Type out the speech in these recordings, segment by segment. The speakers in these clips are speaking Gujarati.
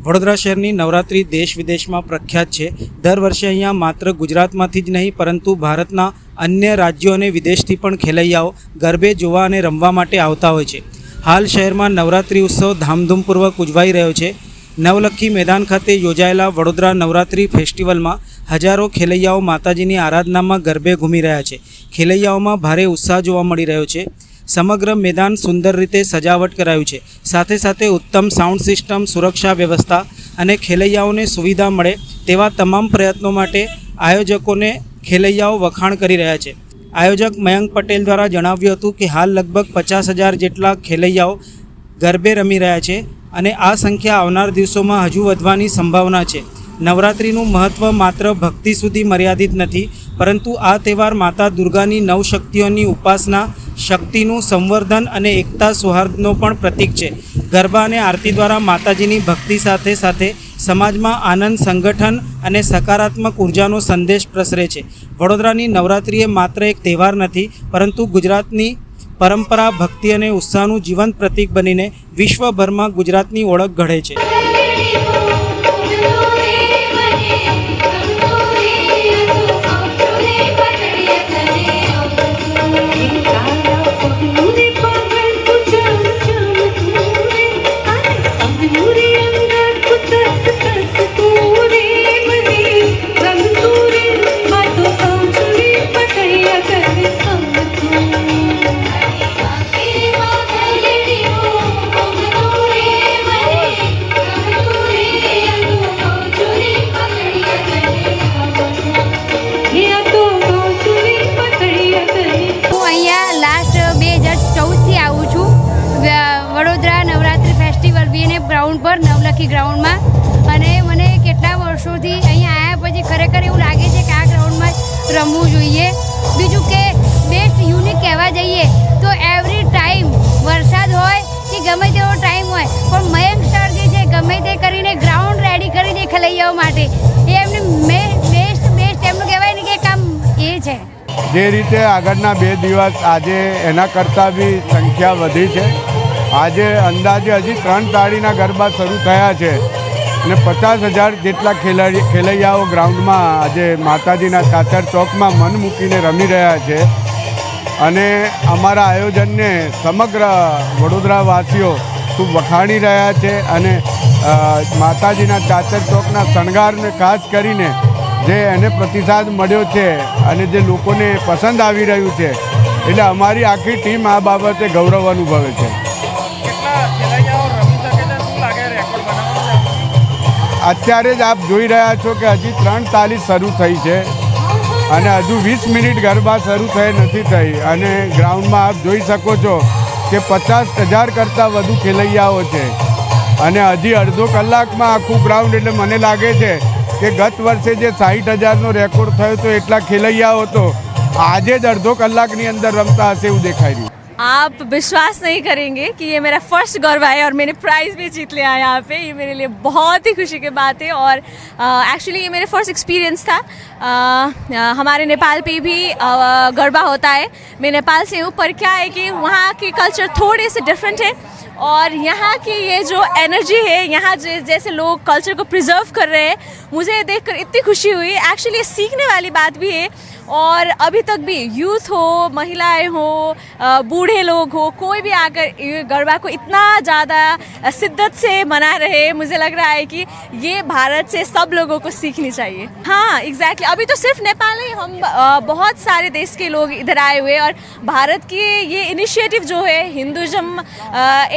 વડોદરા શહેરની નવરાત્રિ દેશ વિદેશમાં પ્રખ્યાત છે। દર વર્ષે અહીંયા માત્ર ગુજરાતમાંથી જ નહીં પરંતુ ભારતના અન્ય રાજ્યો અને વિદેશથી પણ ખેલૈયાઓ ગરબે જોવા અને રમવા માટે આવતા હોય છે। હાલ શહેરમાં નવરાત્રિ ઉત્સવ ધામધૂમપૂર્વક ઉજવાઈ રહ્યો છે। નવલખી મેદાન ખાતે યોજાયેલા વડોદરા નવરાત્રિ ફેસ્ટિવલમાં હજારો ખેલૈયાઓ માતાજીની આરાધનામાં ગરબે ઘૂમી રહ્યા છે। ખેલૈયાઓમાં ભારે ઉત્સાહ જોવા મળી રહ્યો છે। સમગ્ર मैदान सुंदर रीते सजावट करायु छे। साथे साथे उत्तम साउंड सिस्टम, सुरक्षा व्यवस्था अने खेलैयाओने सुविधा मळे तेवा तमाम प्रयत्नों माटे आयोजकोने खेलैयाओ वखाण करी रह्या छे। आयोजक मयंक पटेल द्वारा जणाव्युं हतुं कि हाल लगभग 50,000 जेटला खेलैयाओ गरबे रमी रह्या छे अने आ संख्या आवनार दिवसोमां हजू वधवानी संभावना छे। नवरात्रिनुं महत्व मात्र भक्ति सुधी मर्यादित नथी परंतु आ तहेवार माता दुर्गानी नवशक्तिओनी उपासना, शक्तिનું સંવર્ધન અને એકતા સૌહાર્દનો પણ પ્રતીક છે। ગરબા અને આરતી દ્વારા માતાજીની ભક્તિ સાથે સાથે સમાજમાં આનંદ, સંગઠન અને સકારાત્મક ઉર્જાનો સંદેશ પ્રસરે છે। વડોદરાની નવરાત્રિ એ માત્ર એક તહેવાર નથી પરંતુ ગુજરાતની પરંપરા, ભક્તિ અને ઉત્સાહનું જીવંત પ્રતીક બનીને વિશ્વભરમાં ગુજરાતની ઓળખ ઘડે છે। Vadodara Navratri festival BNF ground પર નવલખી ગ્રાઉન્ડમાં અને મને કેટલા વર્ષોથી અહીંયા આવ્યા પછી ખરેખર એવું લાગે છે કે આ ગ્રાઉન્ડમાં રમવું જોઈએ। બીજું કે બેસ્ટ યુનિક કહેવા જઈએ તો એવરી ટાઈમ વરસાદ હોય કે ગમે તેવો ટાઈમ હોય પણ મયંક સર જે છે ગમે તે કરીને ગ્રાઉન્ડ રેડી કરી દે ખેલૈયાઓ માટે। એ એમને બેસ્ટ એમનું કહેવાય ને કે કામ એ છે। જે રીતે આગળના 2 દિવસ આજે એના કરતાં બી સંખ્યા વધી છે। આજે અંદાજે હજી 3 તાળીના ગરબા શરૂ થયા છે અને 50,000 જેટલા ખેલૈયાઓ ગ્રાઉન્ડમાં આજે માતાજીના ચાચર ચોકમાં મન મૂકીને રમી રહ્યા છે અને અમારા આયોજનને સમગ્ર વડોદરાવાસીઓ ખૂબ વખાણી રહ્યા છે અને માતાજીના ચાચર ચોકના શણગારને ખાસ કરીને જે એને પ્રતિસાદ મળ્યો છે અને જે લોકોને પસંદ આવી રહ્યું છે એટલે અમારી આખી ટીમ આ બાબતે ગૌરવ અનુભવે છે। અત્યારે જ આપ જોઈ રહ્યા છો કે હજી 3 તાળી શરૂ થઈ છે અને હજુ 20 મિનિટ ગરબા શરૂ નથી થઈ અને ગ્રાઉન્ડમાં આપ જોઈ શકો છો કે 50,000 કરતાં વધુ ખેલૈયાઓ છે અને હજી અડધો કલાકમાં આખું ગ્રાઉન્ડ એટલે મને લાગે છે કે ગત વર્ષે જે 60,000નો રેકોર્ડ થયો તો એટલા ખેલૈયાઓ તો આજે જ અડધો કલાકની અંદર રમતા હશે એવું દેખાઈ રહ્યું। आप विश्वास नहीं करेंगे कि ये मेरा फर्स्ट गरबा है और मैंने प्राइज़ भी जीत लिया यहाँ पे। ये मेरे लिए बहुत ही खुशी की बात है और एक्चुअली ये मेरे फर्स्ट एक्सपीरियंस था। हमारे नेपाल पे भी गरबा होता है। मैं नेपाल से हूँ पर क्या है कि वहाँ की कल्चर थोड़े से डिफरेंट है और यहाँ की ये जो एनर्जी है, यहाँ जैसे लोग कल्चर को प्रिजर्व कर रहे हैं, मुझे देखकर इतनी खुशी हुई। एक्चुअली ये सीखने वाली बात भी है और अभी तक भी यूथ हो, महिलाएं हो, बूढ़े लोग हो, कोई भी आकर गरबा को इतना ज़्यादा शिद्दत से मना रहे, मुझे लग रहा है कि ये भारत से सब लोगों को सीखनी चाहिए। हाँ एग्जैक्टली, अभी तो सिर्फ नेपाल नहीं, हम बहुत सारे देश के लोग इधर आए हुए और भारत की ये इनिशिएटिव जो है, हिंदुज़म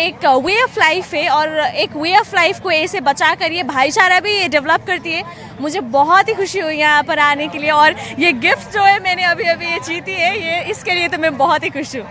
एक वे ऑफ लाइफ है और एक वे ऑफ लाइफ को ऐसे बचा कर ये भाईचारा भी ये डेवलप करती है। मुझे बहुत ही खुशी हुई यहाँ पर आने के लिए और ये गिफ्ट जो है मैंने अभी ये जीती है, ये इसके लिए तो मैं बहुत ही खुश हूँ।